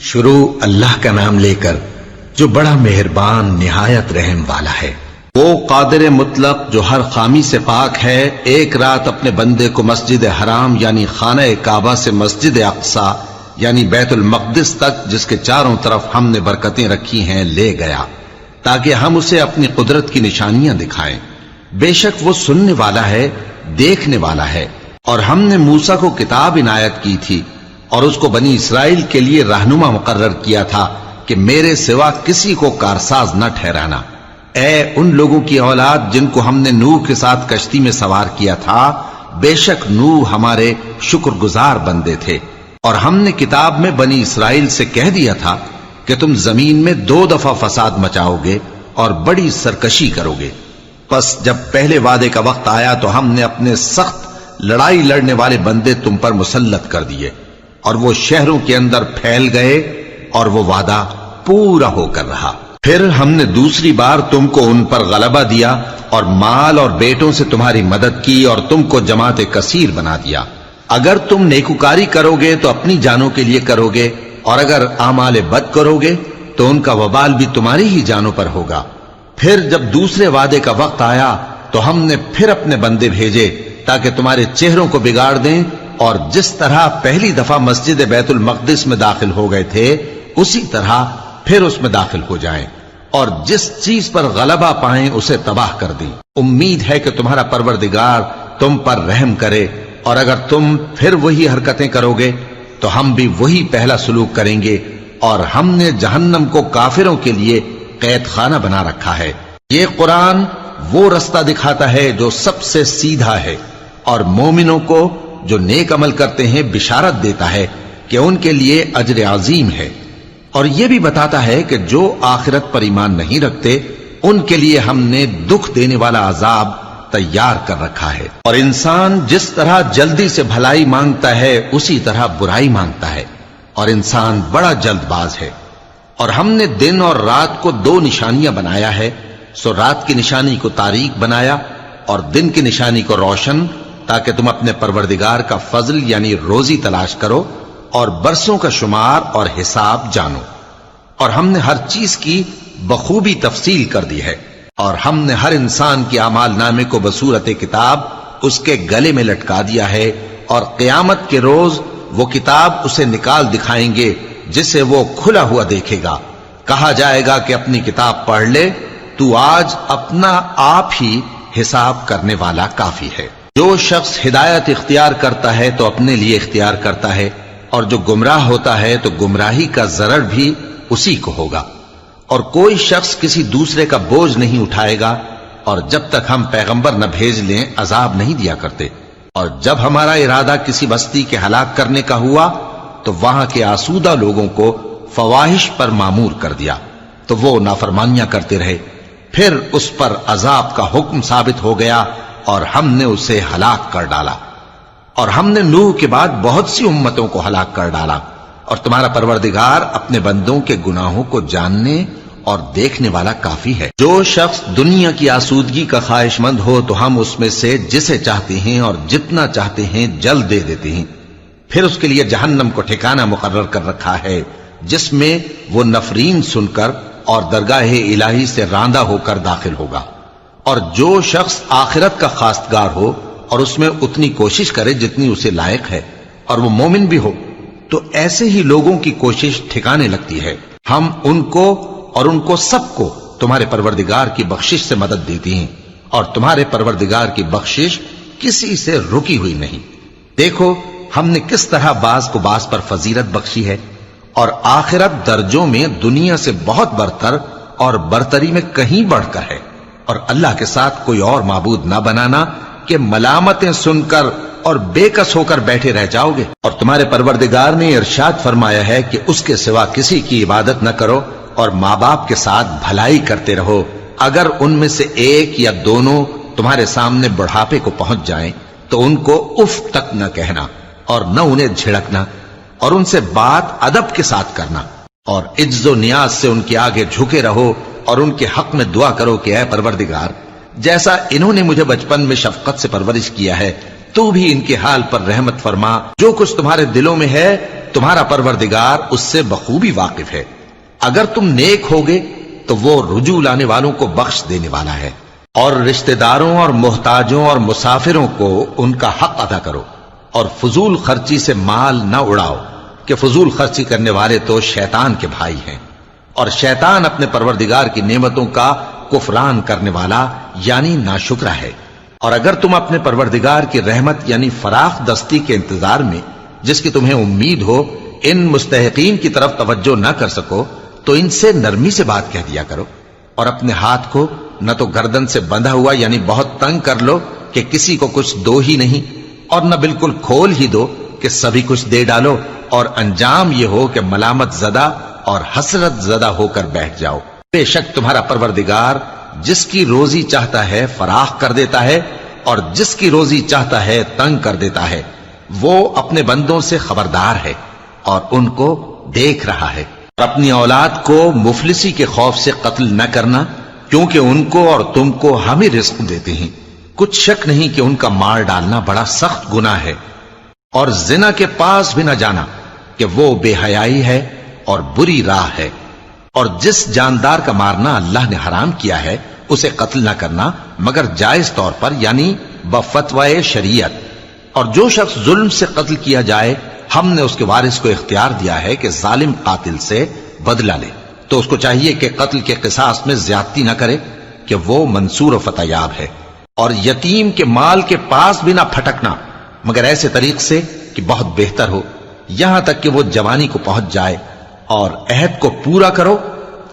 شروع اللہ کا نام لے کر جو بڑا مہربان نہایت رحم والا ہے۔ وہ قادر مطلق جو ہر خامی سے پاک ہے، ایک رات اپنے بندے کو مسجد حرام یعنی خانہ کعبہ سے مسجد اقصی یعنی بیت المقدس تک، جس کے چاروں طرف ہم نے برکتیں رکھی ہیں، لے گیا تاکہ ہم اسے اپنی قدرت کی نشانیاں دکھائیں۔ بے شک وہ سننے والا ہے، دیکھنے والا ہے۔ اور ہم نے موسیٰ کو کتاب عنایت کی تھی اور اس کو بنی اسرائیل کے لیے رہنما مقرر کیا تھا کہ میرے سوا کسی کو کارساز نہ ٹھہرانا۔ اے ان لوگوں کی اولاد جن کو ہم نے نوح کے ساتھ کشتی میں سوار کیا تھا، بے شک نوح ہمارے شکر گزار بندے تھے۔ اور ہم نے کتاب میں بنی اسرائیل سے کہہ دیا تھا کہ تم زمین میں 2 دفعہ فساد مچاؤ گے اور بڑی سرکشی کرو گے۔ پس جب پہلے وعدے کا وقت آیا تو ہم نے اپنے سخت لڑائی لڑنے والے بندے تم پر مسلط کر دیے، اور وہ شہروں کے اندر پھیل گئے، اور وہ وعدہ پورا ہو کر رہا۔ پھر ہم نے دوسری بار تم کو ان پر غلبہ دیا اور مال اور بیٹوں سے تمہاری مدد کی اور تم کو جماعت کثیر بنا دیا۔ اگر تم نیکوکاری کرو گے تو اپنی جانوں کے لیے کرو گے، اور اگر اعمال بد کرو گے تو ان کا وبال بھی تمہاری ہی جانوں پر ہوگا۔ پھر جب دوسرے وعدے کا وقت آیا تو ہم نے پھر اپنے بندے بھیجے تاکہ تمہارے چہروں کو بگاڑ دیں، اور جس طرح پہلی دفعہ مسجد بیت المقدس میں داخل ہو گئے تھے اسی طرح پھر اس میں داخل ہو جائیں، اور جس چیز پر غلبہ پائیں اسے تباہ کر دیں۔ امید ہے کہ تمہارا پروردگار تم پر رحم کرے، اور اگر تم پھر وہی حرکتیں کرو گے تو ہم بھی وہی پہلا سلوک کریں گے، اور ہم نے جہنم کو کافروں کے لیے قید خانہ بنا رکھا ہے۔ یہ قرآن وہ رستہ دکھاتا ہے جو سب سے سیدھا ہے، اور مومنوں کو جو نیک عمل کرتے ہیں بشارت دیتا ہے کہ ان کے لیے اجر عظیم ہے، اور یہ بھی بتاتا ہے کہ جو آخرت پر ایمان نہیں رکھتے ان کے لیے ہم نے دکھ دینے والا عذاب تیار کر رکھا ہے۔ اور انسان جس طرح جلدی سے بھلائی مانگتا ہے اسی طرح برائی مانگتا ہے، اور انسان بڑا جلد باز ہے۔ اور ہم نے دن اور رات کو 2 نشانیاں بنایا ہے، سو رات کی نشانی کو تاریک بنایا اور دن کی نشانی کو روشن، تاکہ تم اپنے پروردگار کا فضل یعنی روزی تلاش کرو اور برسوں کا شمار اور حساب جانو۔ اور ہم نے ہر چیز کی بخوبی تفصیل کر دی ہے، اور ہم نے ہر انسان کے اعمال نامے کو بصورت کتاب اس کے گلے میں لٹکا دیا ہے، اور قیامت کے روز وہ کتاب اسے نکال دکھائیں گے جسے وہ کھلا ہوا دیکھے گا۔ کہا جائے گا کہ اپنی کتاب پڑھ لے، تو آج اپنا آپ ہی حساب کرنے والا کافی ہے۔ جو شخص ہدایت اختیار کرتا ہے تو اپنے لیے اختیار کرتا ہے، اور جو گمراہ ہوتا ہے تو گمراہی کا ضرر بھی اسی کو ہوگا۔ اور کوئی شخص کسی دوسرے کا بوجھ نہیں اٹھائے گا، اور جب تک ہم پیغمبر نہ بھیج لیں عذاب نہیں دیا کرتے۔ اور جب ہمارا ارادہ کسی بستی کے ہلاک کرنے کا ہوا تو وہاں کے آسودہ لوگوں کو فواحش پر مامور کر دیا، تو وہ نافرمانیاں کرتے رہے۔ پھر اس پر عذاب کا حکم ثابت ہو گیا اور ہم نے اسے ہلاک کر ڈالا۔ اور ہم نے نوح کے بعد بہت سی امتوں کو ہلاک کر ڈالا، اور تمہارا پروردگار اپنے بندوں کے گناہوں کو جاننے اور دیکھنے والا کافی ہے۔ جو شخص دنیا کی آسودگی کا خواہش مند ہو تو ہم اس میں سے جسے چاہتے ہیں اور جتنا چاہتے ہیں جلد دے دیتے ہیں۔ پھر اس کے لیے جہنم کو ٹھکانہ مقرر کر رکھا ہے، جس میں وہ نفرین سن کر اور درگاہ الہی سے راندہ ہو کر داخل ہوگا۔ اور جو شخص آخرت کا خواستگار ہو اور اس میں اتنی کوشش کرے جتنی اسے لائق ہے، اور وہ مومن بھی ہو، تو ایسے ہی لوگوں کی کوشش ٹھکانے لگتی ہے۔ ہم ان کو اور ان کو سب کو تمہارے پروردگار کی بخشش سے مدد دیتی ہیں، اور تمہارے پروردگار کی بخشش کسی سے رکی ہوئی نہیں۔ دیکھو ہم نے کس طرح بعض کو بعض پر فضیلت بخشی ہے، اور آخرت درجوں میں دنیا سے بہت برتر اور برتری میں کہیں بڑھ کر ہے۔ اور اللہ کے ساتھ کوئی اور معبود نہ بنانا کہ ملامتیں سن کر اور بے کس ہو کر بیٹھے رہ جاؤ گے۔ اور تمہارے پروردگار نے ارشاد فرمایا ہے کہ اس کے سوا کسی کی عبادت نہ کرو، اور ماں باپ کے ساتھ بھلائی کرتے رہو۔ اگر ان میں سے ایک یا دونوں تمہارے سامنے بڑھاپے کو پہنچ جائیں تو ان کو اف تک نہ کہنا، اور نہ انہیں جھڑکنا، اور ان سے بات ادب کے ساتھ کرنا، اور عجز و نیاز سے ان کے آگے جھکے رہو، اور ان کے حق میں دعا کرو کہ اے پروردگار، جیسا انہوں نے مجھے بچپن میں شفقت سے پرورش کیا ہے تو بھی ان کے حال پر رحمت فرما. جو کچھ تمہارے دلوں میں ہے تمہارا پروردگار اس سے بخوبی واقف ہے. اگر تم نیک ہوگے تو وہ رجوع لانے والوں کو بخش دینے والا ہے. اور رشتہ داروں اور محتاجوں اور مسافروں کو ان کا حق ادا کرو، اور فضول خرچی سے مال نہ اڑاؤ کہ فضول خرچی کرنے والے تو شیطان کے بھائی ہیں، اور شیطان اپنے پروردگار کی نعمتوں کا کفران کرنے والا یعنی ناشکرا ہے. اور اگر تم اپنے پروردگار کی رحمت یعنی فراخ دستی کے انتظار میں جس کی تمہیں امید ہو ان مستحقین کی طرف توجہ نہ کر سکو تو ان سے نرمی سے بات کہہ دیا کرو، اور اپنے ہاتھ کو نہ تو گردن سے بندھا ہوا یعنی بہت تنگ کر لو کہ کسی کو کچھ دو ہی نہیں، اور نہ بالکل کھول ہی دو کہ سبھی کچھ دے ڈالو، اور انجام یہ ہو کہ ملامت زدہ اور حسرت زدہ ہو کر بیٹھ جاؤ. بے شک تمہارا پروردگار جس کی روزی چاہتا ہے فراخ کر دیتا ہے، اور جس کی روزی چاہتا ہے تنگ کر دیتا ہے. وہ اپنے بندوں سے خبردار ہے اور ان کو دیکھ رہا ہے. اور اپنی اولاد کو مفلسی کے خوف سے قتل نہ کرنا، کیونکہ ان کو اور تم کو ہم ہی رزق دیتے ہیں. کچھ شک نہیں کہ ان کا مار ڈالنا بڑا سخت گناہ ہے. اور زنا کے پاس بھی نہ جانا کہ وہ بے حیائی ہے اور بری راہ ہے. اور جس جاندار کا مارنا اللہ نے حرام کیا ہے اسے قتل نہ کرنا مگر جائز طور پر یعنی بفتوائے شریعت. اور جو شخص ظلم سے قتل کیا جائے ہم نے اس کے وارث کو اختیار دیا ہے کہ ظالم قاتل سے بدلہ لے، تو اس کو چاہیے کہ قتل کے قصاص میں زیادتی نہ کرے کہ وہ منصور و فتح یاب ہے. اور یتیم کے مال کے پاس بھی نہ پھٹکنا مگر ایسے طریق سے کہ بہت بہتر ہو، یہاں تک کہ وہ جوانی کو پہنچ جائے. اور عہد کو پورا کرو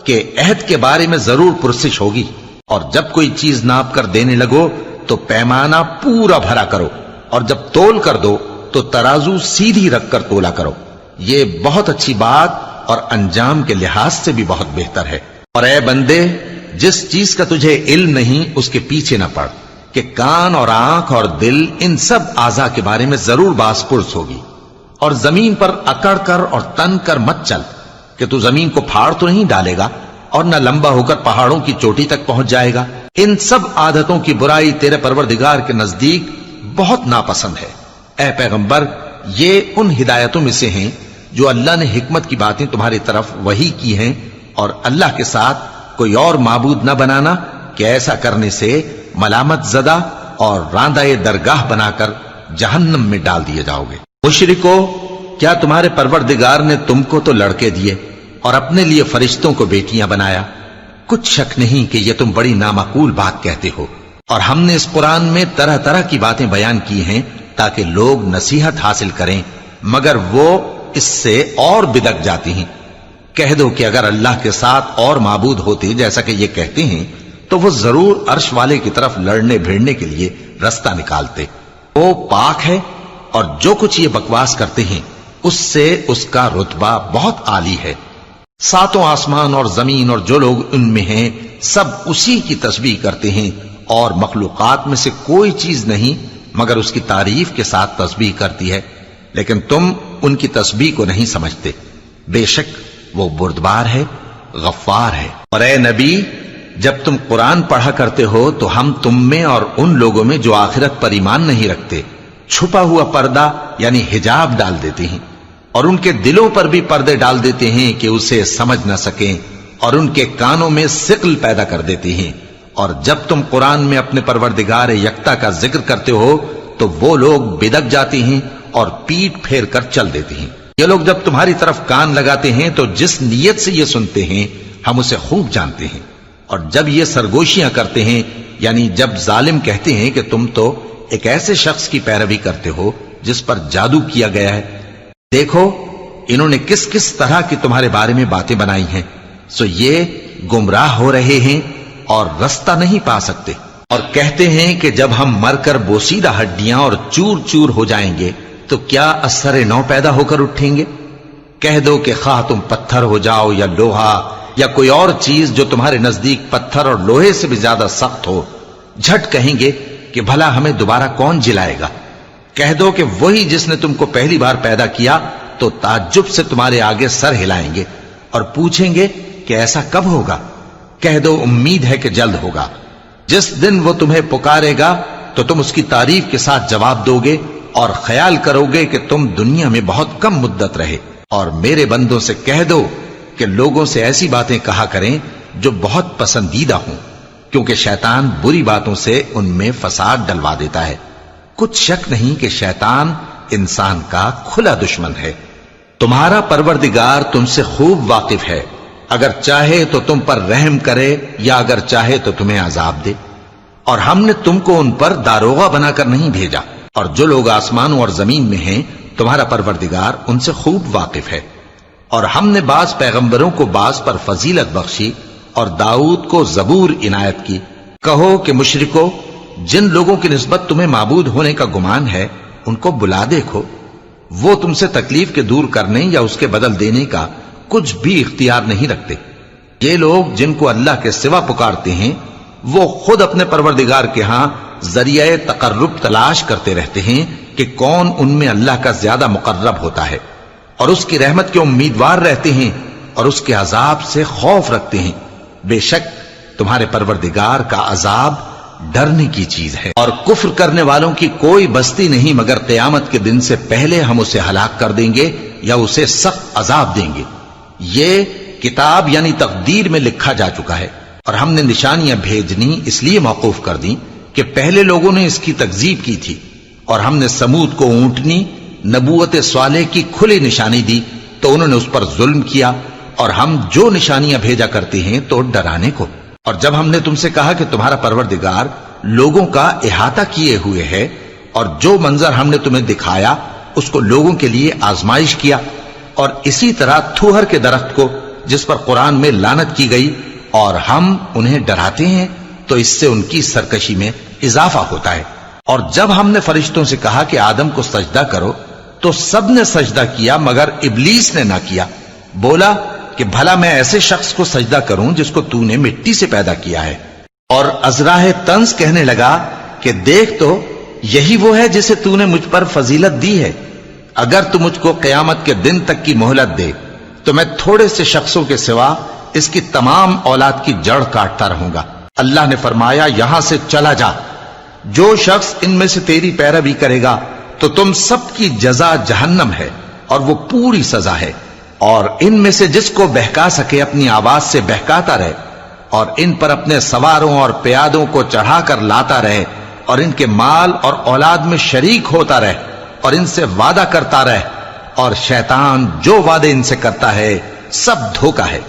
کہ عہد کے بارے میں ضرور پرسش ہوگی. اور جب کوئی چیز ناپ کر دینے لگو تو پیمانہ پورا بھرا کرو، اور جب تول کر دو تو ترازو سیدھی رکھ کر تولا کرو. یہ بہت اچھی بات اور انجام کے لحاظ سے بھی بہت بہتر ہے. اور اے بندے، جس چیز کا تجھے علم نہیں اس کے پیچھے نہ پڑ کہ کان اور آنکھ اور دل ان سب اعضاء کے بارے میں ضرور باس پرس ہوگی. اور زمین پر اکڑ کر اور تن کر مت چل کہ تو زمین کو پھاڑ تو نہیں ڈالے گا اور نہ لمبا ہو کر پہاڑوں کی چوٹی تک پہنچ جائے گا. ان سب عادتوں کی برائی تیرے پروردگار کے نزدیک بہت ناپسند ہے. اے پیغمبر، یہ ان ہدایتوں میں سے ہیں جو اللہ نے حکمت کی باتیں تمہاری طرف وحی کی ہیں، اور اللہ کے ساتھ کوئی اور معبود نہ بنانا کہ ایسا کرنے سے ملامت زدہ اور راندہ درگاہ بنا کر جہنم میں ڈال دیے جاؤ گے. مشرکو، کیا تمہارے پروردگار نے تم کو تو لڑکے دیے اور اپنے لیے فرشتوں کو بیٹیاں بنایا؟ کچھ شک نہیں کہ یہ تم بڑی نامعقول بات کہتے ہو. اور ہم نے اس قرآن میں طرح طرح کی باتیں بیان کی ہیں تاکہ لوگ نصیحت حاصل کریں، مگر وہ اس سے اور بدک جاتی ہیں. کہہ دو کہ اگر اللہ کے ساتھ اور معبود ہوتے جیسا کہ یہ کہتے ہیں تو وہ ضرور عرش والے کی طرف لڑنے بھیڑنے کے لیے رستہ نکالتے. وہ پاک ہے اور جو کچھ یہ بکواس کرتے ہیں اس سے اس کا رتبہ بہت عالی ہے. ساتوں آسمان اور زمین اور جو لوگ ان میں ہیں سب اسی کی تسبیح کرتے ہیں، اور مخلوقات میں سے کوئی چیز نہیں مگر اس کی تعریف کے ساتھ تسبیح کرتی ہے، لیکن تم ان کی تسبیح کو نہیں سمجھتے. بے شک وہ بردبار ہے، غفار ہے. اور اے نبی، جب تم قرآن پڑھا کرتے ہو تو ہم تم میں اور ان لوگوں میں جو آخرت پر ایمان نہیں رکھتے چھپا ہوا پردہ یعنی حجاب ڈال دیتے ہیں، اور ان کے دلوں پر بھی پردے ڈال دیتے ہیں کہ اسے سمجھ نہ سکیں، اور ان کے کانوں میں ثقل پیدا کر دیتے ہیں. اور جب تم قرآن میں اپنے پروردگار یکتا کا ذکر کرتے ہو تو وہ لوگ بدک جاتے ہیں اور پیٹ پھیر کر چل دیتے ہیں. یہ لوگ جب تمہاری طرف کان لگاتے ہیں تو جس نیت سے یہ سنتے ہیں ہم اسے خوب جانتے ہیں. اور جب یہ سرگوشیاں کرتے ہیں یعنی جب ظالم کہتے ہیں کہ تم تو ایک ایسے شخص کی پیروی کرتے ہو جس پر جادو کیا گیا ہے، دیکھو انہوں نے کس کس طرح کی تمہارے بارے میں باتیں بنائی ہیں، سو یہ گمراہ ہو رہے ہیں اور رستہ نہیں پا سکتے. اور کہتے ہیں کہ جب ہم مر کر بوسیدہ ہڈیاں اور چور چور ہو جائیں گے تو کیا اثر نو پیدا ہو کر اٹھیں گے؟ کہہ دو کہ خواہ تم پتھر ہو جاؤ یا لوہا یا کوئی اور چیز جو تمہارے نزدیک پتھر اور لوہے سے بھی زیادہ سخت ہو، جھٹ کہیں گے کہ بھلا ہمیں دوبارہ کون جلائے گا. کہہ دو کہ وہی جس نے تم کو پہلی بار پیدا کیا تو تعجب سے تمہارے آگے سر ہلائیں گے اور پوچھیں گے کہ ایسا کب ہوگا. کہہ دو امید ہے کہ جلد ہوگا. جس دن وہ تمہیں پکارے گا تو تم اس کی تعریف کے ساتھ جواب دو گے اور خیال کرو گے کہ تم دنیا میں بہت کم مدت رہے. اور میرے بندوں سے کہہ دو کہ لوگوں سے ایسی باتیں کہا کریں جو بہت پسندیدہ ہوں، کیونکہ شیطان بری باتوں سے ان میں فساد ڈلوا دیتا ہے. کچھ شک نہیں کہ شیطان انسان کا کھلا دشمن ہے. تمہارا پروردگار تم سے خوب واقف ہے، اگر چاہے تو تم پر رحم کرے یا اگر چاہے تو تمہیں عذاب دے. اور ہم نے تم کو ان پر داروغہ بنا کر نہیں بھیجا، اور جو لوگ آسمانوں اور زمین میں ہیں تمہارا پروردگار ان سے خوب واقف ہے. اور ہم نے بعض پیغمبروں کو بعض پر فضیلت بخشی اور داؤد کو زبور عنایت کی. کہو کہ مشرکو، جن لوگوں کی نسبت تمہیں معبود ہونے کا گمان ہے ان کو بلا دیکھو، وہ تم سے تکلیف کے دور کرنے یا اس کے بدل دینے کا کچھ بھی اختیار نہیں رکھتے. یہ لوگ جن کو اللہ کے سوا پکارتے ہیں وہ خود اپنے پروردگار کے ہاں ذریعہ تقرب تلاش کرتے رہتے ہیں کہ کون ان میں اللہ کا زیادہ مقرب ہوتا ہے، اور اس کی رحمت کے امیدوار رہتے ہیں اور اس کے عذاب سے خوف رکھتے ہیں. بے شک تمہارے پروردگار کا عذاب ڈرنے کی چیز ہے. اور کفر کرنے والوں کی کوئی بستی نہیں مگر قیامت کے دن سے پہلے ہم اسے ہلاک کر دیں گے یا اسے سخت عذاب دیں گے. یہ کتاب یعنی تقدیر میں لکھا جا چکا ہے. اور ہم نے نشانیاں بھیجنی اس لیے موقوف کر دیں کہ پہلے لوگوں نے اس کی تکذیب کی تھی. اور ہم نے سمود کو اونٹنی نبوت صالح کی کھلی نشانی دی تو انہوں نے اس پر ظلم کیا. اور ہم جو نشانیاں بھیجا کرتے ہیں تو ڈرانے کو. اور جب ہم نے تم سے کہا کہ تمہارا پروردگار لوگوں کا احاطہ کیے ہوئے ہے اور جو منظر ہم نے تمہیں دکھایا اس کو لوگوں کے لیے آزمائش کیا، اور اسی طرح تھوہر کے درخت کو جس پر قرآن میں لعنت کی گئی، اور ہم انہیں ڈراتے ہیں تو اس سے ان کی سرکشی میں اضافہ ہوتا ہے. اور جب ہم نے فرشتوں سے کہا کہ آدم کو سجدہ کرو تو سب نے سجدہ کیا مگر ابلیس نے نہ کیا. بولا کہ بھلا میں ایسے شخص کو سجدہ کروں جس کو تو نے مٹی سے پیدا کیا ہے. اور ازراہ طنز کہنے لگا کہ دیکھ تو یہی وہ ہے جسے تو نے مجھ پر فضیلت دی ہے. اگر تو مجھ کو قیامت کے دن تک کی مہلت دے تو میں تھوڑے سے شخصوں کے سوا اس کی تمام اولاد کی جڑ کاٹتا رہوں گا. اللہ نے فرمایا یہاں سے چلا جا، جو شخص ان میں سے تیری پیروی کرے گا تو تم سب کی جزا جہنم ہے اور وہ پوری سزا ہے. اور ان میں سے جس کو بہکا سکے اپنی آواز سے بہکاتا رہے، اور ان پر اپنے سواروں اور پیادوں کو چڑھا کر لاتا رہے، اور ان کے مال اور اولاد میں شریک ہوتا رہے، اور ان سے وعدہ کرتا رہے. اور شیطان جو وعدے ان سے کرتا ہے سب دھوکہ ہے.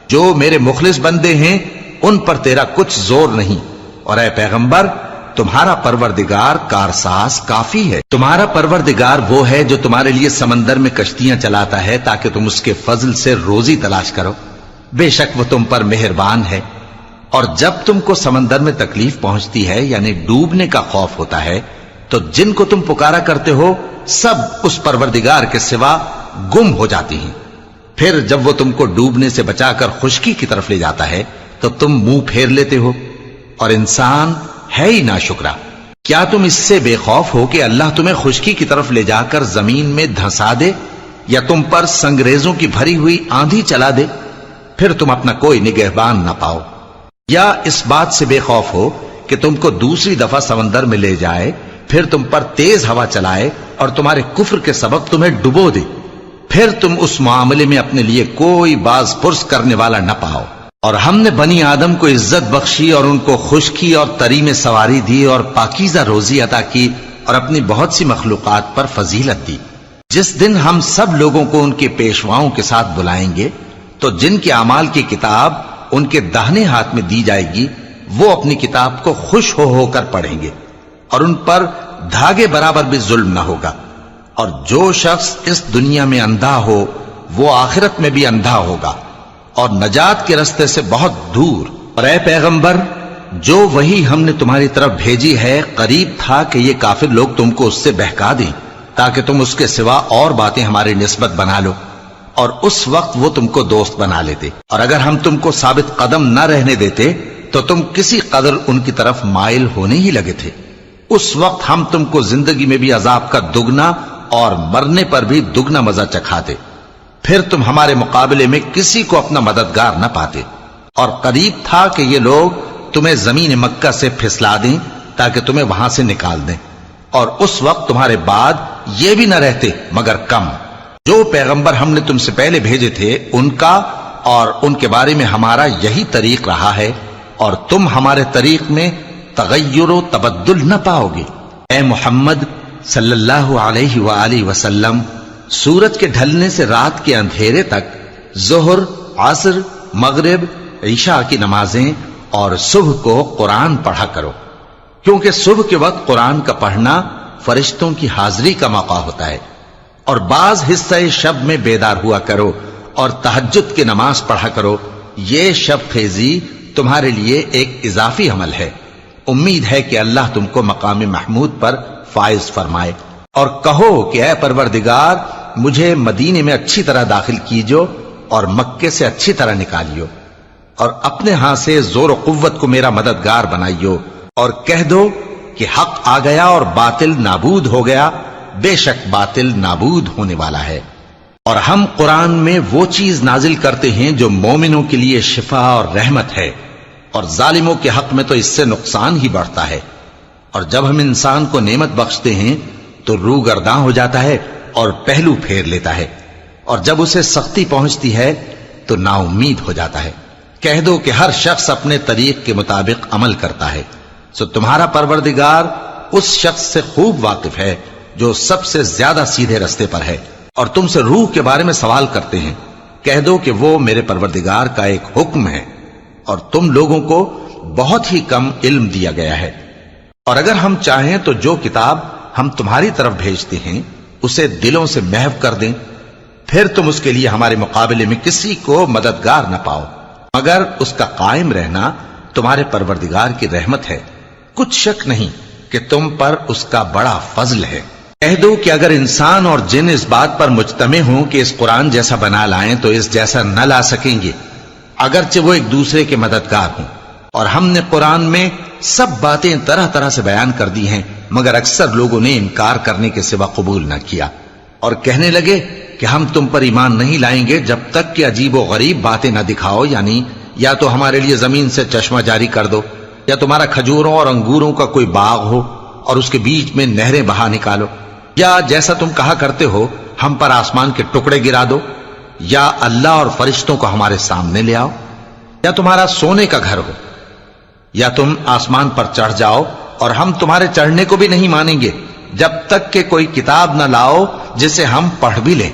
جو میرے مخلص بندے ہیں ان پر تیرا کچھ زور نہیں. اور اے پیغمبر تمہارا پروردگار کارساز کافی ہے. تمہارا پروردگار وہ ہے جو تمہارے لیے سمندر میں کشتیاں چلاتا ہے تاکہ تم اس کے فضل سے روزی تلاش کرو. بے شک وہ تم پر مہربان ہے. اور جب تم کو سمندر میں تکلیف پہنچتی ہے یعنی ڈوبنے کا خوف ہوتا ہے تو جن کو تم پکارا کرتے ہو سب اس پروردگار کے سوا گم ہو جاتی ہیں. پھر جب وہ تم کو ڈوبنے سے بچا کر خشکی کی طرف لے جاتا ہے تو تم منہ پھیر لیتے ہو. اور انسان ہے ہی ناشکرا. کیا تم اس سے بے خوف ہو کہ اللہ تمہیں خشکی کی طرف لے جا کر زمین میں دھنسا دے یا تم پر سنگریزوں کی بھری ہوئی آندھی چلا دے، پھر تم اپنا کوئی نگہبان نہ پاؤ؟ یا اس بات سے بے خوف ہو کہ تم کو دوسری دفعہ سمندر میں لے جائے، پھر تم پر تیز ہوا چلائے اور تمہارے کفر کے سبب تمہیں ڈبو دے، پھر تم اس معاملے میں اپنے لیے کوئی باز پرس کرنے والا نہ پاؤ؟ اور ہم نے بنی آدم کو عزت بخشی اور ان کو خشکی اور تری میں سواری دی اور پاکیزہ روزی عطا کی اور اپنی بہت سی مخلوقات پر فضیلت دی. جس دن ہم سب لوگوں کو ان کے پیشواؤں کے ساتھ بلائیں گے تو جن کے اعمال کی کتاب ان کے داہنے ہاتھ میں دی جائے گی وہ اپنی کتاب کو خوش ہو کر پڑھیں گے اور ان پر دھاگے برابر بھی ظلم نہ ہوگا. اور جو شخص اس دنیا میں اندھا ہو وہ آخرت میں بھی اندھا ہوگا اور نجات کے رستے سے بہت دور. اور اے پیغمبر جو وہی ہم نے تمہاری طرف بھیجی ہے قریب تھا کہ یہ کافر لوگ تم کو اس سے بہکا دیں تاکہ تم اس کے سوا اور باتیں ہماری نسبت بنا لو، اور اس وقت وہ تم کو دوست بنا لیتے. اور اگر ہم تم کو ثابت قدم نہ رہنے دیتے تو تم کسی قدر ان کی طرف مائل ہونے ہی لگے تھے. اس وقت ہم تم کو زندگی میں بھی عذاب کا دگنا اور مرنے پر بھی دگنا مزہ چکھاتے، پھر تم ہمارے مقابلے میں کسی کو اپنا مددگار نہ پاتے. اور قریب تھا کہ یہ لوگ تمہیں زمین مکہ سے پھسلا دیں تاکہ تمہیں وہاں سے نکال دیں، اور اس وقت تمہارے بعد یہ بھی نہ رہتے مگر کم۔ جو پیغمبر ہم نے تم سے پہلے بھیجے تھے ان کا اور ان کے بارے میں ہمارا یہی طریق رہا ہے، اور تم ہمارے طریق میں تغیر و تبدل نہ پاؤ گے۔ اے محمد صلی اللہ علیہ وآلہ وسلم، سورج کے ڈھلنے سے رات کے اندھیرے تک ظہر، عصر، مغرب، عشاء کی نمازیں اور صبح کو قرآن پڑھا کرو، کیونکہ صبح کے وقت قرآن کا پڑھنا فرشتوں کی حاضری کا موقع ہوتا ہے، اور بعض حصہ شب میں بیدار ہوا کرو اور تہجد کی نماز پڑھا کرو۔ یہ شب خیزی تمہارے لیے ایک اضافی عمل ہے۔ امید ہے کہ اللہ تم کو مقام محمود پر فائز فرمائے۔ اور کہو کہ اے پروردگار، مجھے مدینے میں اچھی طرح داخل کیجو اور مکے سے اچھی طرح نکالیو، اور اپنے ہاں سے زور و قوت کو میرا مددگار بنائیو، اور کہہ دو کہ حق آ گیا اور باطل نابود ہو گیا، بے شک باطل نابود ہونے والا ہے۔ اور ہم قرآن میں وہ چیز نازل کرتے ہیں جو مومنوں کے لیے شفا اور رحمت ہے، اور ظالموں کے حق میں تو اس سے نقصان ہی بڑھتا ہے۔ اور جب ہم انسان کو نعمت بخشتے ہیں تو روح گرداں ہو جاتا ہے اور پہلو پھیر لیتا ہے، اور جب اسے سختی پہنچتی ہے تو نا امید ہو جاتا ہے۔ کہہ دو کہ ہر شخص اپنے طریق کے مطابق عمل کرتا ہے، سو تمہارا پروردگار اس شخص سے خوب واقف ہے جو سب سے زیادہ سیدھے رستے پر ہے۔ اور تم سے روح کے بارے میں سوال کرتے ہیں، کہہ دو کہ وہ میرے پروردگار کا ایک حکم ہے، اور تم لوگوں کو بہت ہی کم علم دیا گیا ہے۔ اور اگر ہم چاہیں تو جو کتاب ہم تمہاری طرف بھیجتے ہیں اسے دلوں سے محو کر دیں، پھر تم اس کے لیے ہمارے مقابلے میں کسی کو مددگار نہ پاؤ، مگر اس کا قائم رہنا تمہارے پروردگار کی رحمت ہے، کچھ شک نہیں کہ تم پر اس کا بڑا فضل ہے۔ کہہ دو کہ اگر انسان اور جن اس بات پر مجتمع ہوں کہ اس قرآن جیسا بنا لائیں تو اس جیسا نہ لا سکیں گے، اگرچہ وہ ایک دوسرے کے مددگار ہوں۔ اور ہم نے قرآن میں سب باتیں طرح طرح سے بیان کر دی ہیں، مگر اکثر لوگوں نے انکار کرنے کے سوا قبول نہ کیا، اور کہنے لگے کہ ہم تم پر ایمان نہیں لائیں گے جب تک کہ عجیب و غریب باتیں نہ دکھاؤ، یعنی یا تو ہمارے لیے زمین سے چشمہ جاری کر دو، یا تمہارا کھجوروں اور انگوروں کا کوئی باغ ہو اور اس کے بیچ میں نہریں بہا نکالو، یا جیسا تم کہا کرتے ہو ہم پر آسمان کے ٹکڑے گرا دو، یا اللہ اور فرشتوں کو ہمارے سامنے لے آؤ، یا تمہارا سونے کا گھر ہو، یا تم آسمان پر چڑھ جاؤ، اور ہم تمہارے چڑھنے کو بھی نہیں مانیں گے جب تک کہ کوئی کتاب نہ لاؤ جسے ہم پڑھ بھی لیں۔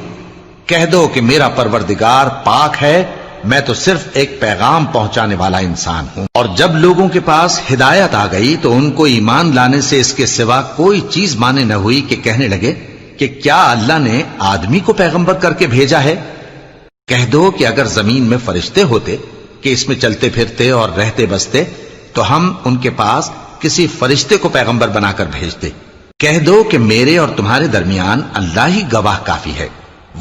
کہہ دو کہ میرا پروردگار پاک ہے، میں تو صرف ایک پیغام پہنچانے والا انسان ہوں۔ اور جب لوگوں کے پاس ہدایت آ گئی تو ان کو ایمان لانے سے اس کے سوا کوئی چیز مانے نہ ہوئی کہ کہنے لگے کہ کیا اللہ نے آدمی کو پیغمبر کر کے بھیجا ہے؟ کہہ دو کہ اگر زمین میں فرشتے ہوتے کہ اس میں چلتے پھرتے اور رہتے بستے تو ہم ان کے پاس کسی فرشتے کو پیغمبر بنا کر بھیجتے۔ کہہ دو کہ میرے اور تمہارے درمیان اللہ ہی گواہ کافی ہے،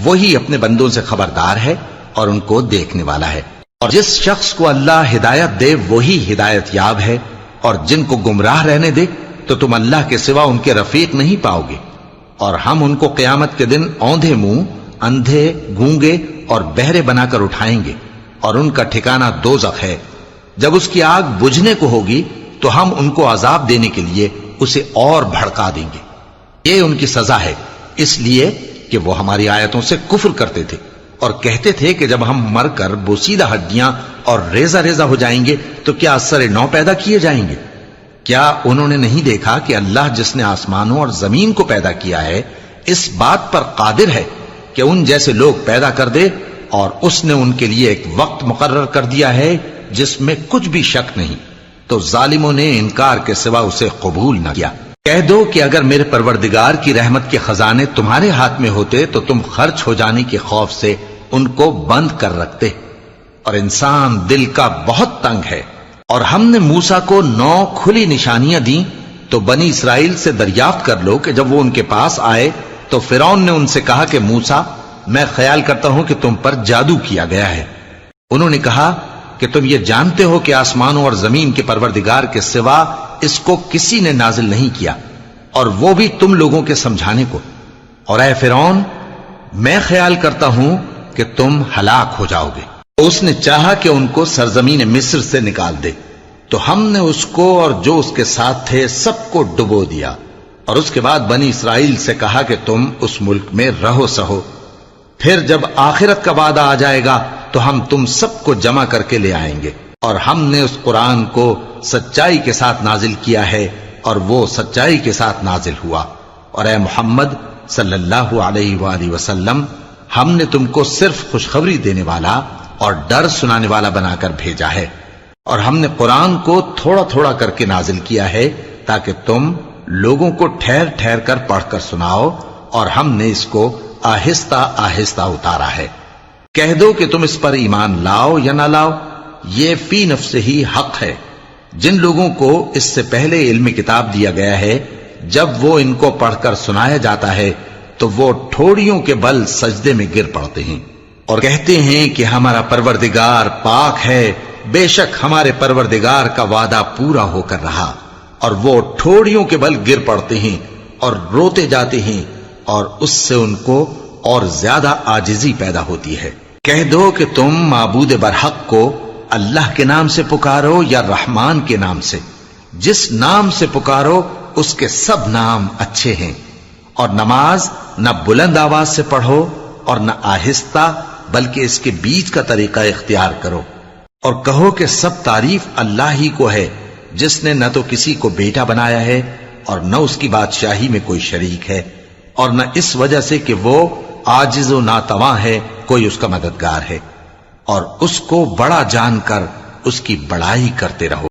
وہی اپنے بندوں سے خبردار ہے اور ان کو دیکھنے والا ہے۔ اور جس شخص کو اللہ ہدایت دے وہی ہدایت یاب ہے، اور جن کو گمراہ رہنے دے تو تم اللہ کے سوا ان کے رفیق نہیں پاؤ گے۔ اور ہم ان کو قیامت کے دن اوندھے منہ، اندھے، گونگے اور بہرے بنا کر اٹھائیں گے، اور ان کا ٹھکانہ دوزخ ہے۔ جب اس کی آگ بجھنے کو ہوگی تو ہم ان کو عذاب دینے کے لیے اسے اور بھڑکا دیں گے۔ یہ ان کی سزا ہے، اس لیے کہ وہ ہماری آیتوں سے کفر کرتے تھے اور کہتے تھے کہ جب ہم مر کر بوسیدہ ہڈیاں اور ریزہ ریزہ ہو جائیں گے تو کیا اثر نو پیدا کیے جائیں گے؟ کیا انہوں نے نہیں دیکھا کہ اللہ جس نے آسمانوں اور زمین کو پیدا کیا ہے اس بات پر قادر ہے کہ ان جیسے لوگ پیدا کر دے، اور اس نے ان کے لیے ایک وقت مقرر کر دیا ہے جس میں کچھ بھی شک نہیں، تو ظالموں نے انکار کے سوا اسے قبول نہ کیا۔ کہہ دو کہ اگر میرے پروردگار کی رحمت کے خزانے تمہارے ہاتھ میں ہوتے تو تم خرچ ہو جانے کے خوف سے ان کو بند کر رکھتے، اور انسان دل کا بہت تنگ ہے۔ اور ہم نے موسیٰ کو 9 کھلی نشانیاں دیں تو بنی اسرائیل سے دریافت کر لو کہ جب وہ ان کے پاس آئے تو فرعون نے ان سے کہا کہ موسیٰ، میں خیال کرتا ہوں کہ تم پر جادو کیا گیا ہے۔ انہوں نے کہا کہ تم یہ جانتے ہو کہ آسمانوں اور زمین کے پروردگار کے سوا اس کو کسی نے نازل نہیں کیا، اور وہ بھی تم لوگوں کے سمجھانے کو۔ اور اے فرعون، میں خیال کرتا ہوں کہ تم ہلاک ہو جاؤ گے۔ اس نے چاہا کہ ان کو سرزمین مصر سے نکال دے، تو ہم نے اس کو اور جو اس کے ساتھ تھے سب کو ڈبو دیا، اور اس کے بعد بنی اسرائیل سے کہا کہ تم اس ملک میں رہو سہو، پھر جب آخرت کا وعدہ آ جائے گا تو ہم تم سب کو جمع کر کے لے آئیں گے۔ اور ہم نے اس قرآن کو سچائی کے ساتھ نازل کیا ہے، اور وہ سچائی کے ساتھ نازل ہوا۔ اور اے محمد صلی اللہ علیہ وآلہ وسلم، ہم نے تم کو صرف خوشخبری دینے والا اور ڈر سنانے والا بنا کر بھیجا ہے، اور ہم نے قرآن کو تھوڑا تھوڑا کر کے نازل کیا ہے تاکہ تم لوگوں کو ٹھہر ٹھہر کر پڑھ کر سناؤ، اور ہم نے اس کو آہستہ آہستہ اتارا ہے۔ کہہ دو کہ تم اس پر ایمان لاؤ یا نہ لاؤ، یہ فی نفس ہی حق ہے۔ جن لوگوں کو اس سے پہلے علم کتاب دیا گیا ہے، جب وہ ان کو پڑھ کر سنایا جاتا ہے تو وہ ٹھوڑیوں کے بل سجدے میں گر پڑتے ہیں اور کہتے ہیں کہ ہمارا پروردگار پاک ہے، بے شک ہمارے پروردگار کا وعدہ پورا ہو کر رہا، اور وہ ٹھوڑیوں کے بل گر پڑتے ہیں اور روتے جاتے ہیں، اور اس سے ان کو اور زیادہ عاجزی پیدا ہوتی ہے۔ کہہ دو کہ تم معبود برحق کو اللہ کے نام سے پکارو یا رحمان کے نام سے، جس نام سے پکارو اس کے سب نام اچھے ہیں، اور نماز نہ بلند آواز سے پڑھو اور نہ آہستہ، بلکہ اس کے بیچ کا طریقہ اختیار کرو، اور کہو کہ سب تعریف اللہ ہی کو ہے، جس نے نہ تو کسی کو بیٹا بنایا ہے اور نہ اس کی بادشاہی میں کوئی شریک ہے، اور نہ اس وجہ سے کہ وہ عاجز و ناتواں ہے کوئی اس کا مددگار ہے، اور اس کو بڑا جان کر اس کی بڑائی کرتے رہو۔